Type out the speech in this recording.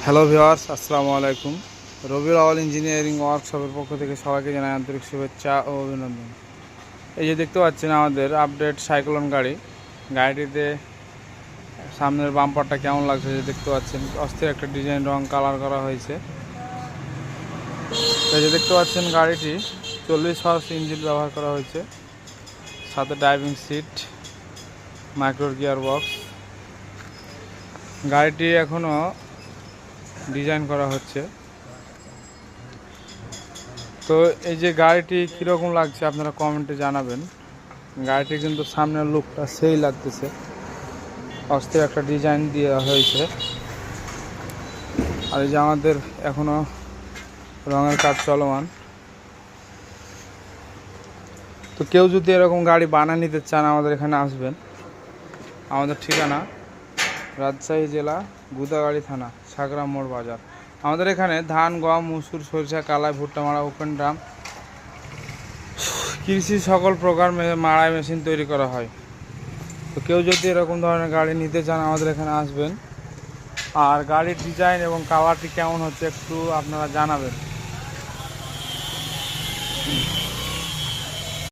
Hello viewers, আসসালামু আলাইকুম। Rabiul Awal engineering ওয়ার্কশপের পক্ষ থেকে সবাইকে জানাই আন্তরিক শুভেচ্ছা ও অভিনন্দন। এই যে দেখতে পাচ্ছেন আমাদের আপডেট সাইক্লোন গাড়িটিতে সামনের বাম্পারটা কেমন লাগছে যে দেখতে পাচ্ছেন, অস্থির একটা ডিজাইন রং কালার করা হয়েছে। এই যে দেখতে পাচ্ছেন গাড়িটি 40 হর্স ইঞ্জিন ব্যবহার করা হয়েছে, সাথে driving seat, micro gear box. গাড়িটি এখনও ডিজাইন করা হচ্ছে। তো এই যে গাড়িটি কীরকম লাগছে আপনারা কমেন্টে জানাবেন। গাড়িটি কিন্তু সামনের লুকটা সেই লাগতেছে, অস্থির একটা ডিজাইন দেওয়া হয়েছে। আর এই যে আমাদের এখনও রঙের কাজ চলমান। তো কেউ যদি এরকম গাড়ি বানিয়ে নিতে চান আমাদের এখানে আসবেন। আমাদের ঠিকানা রাজশাহী জেলা গুদাগাড়ি থানা, সাগরা মোড় বাজার। আমাদের এখানে ধান, গম, মুসুর, সরিষা, কালাই, ভুট্টা মারা, ওপেন ড্রাম, কৃষি সকল প্রকার মাড়াই মেশিন তৈরি করা হয়। তো কেউ যদি এরকম ধরনের গাড়ি নিতে চান আমাদের এখানে আসবেন। আর গাড়ির ডিজাইন এবং কালারটি কেমন হচ্ছে একটু আপনারা জানাবেন।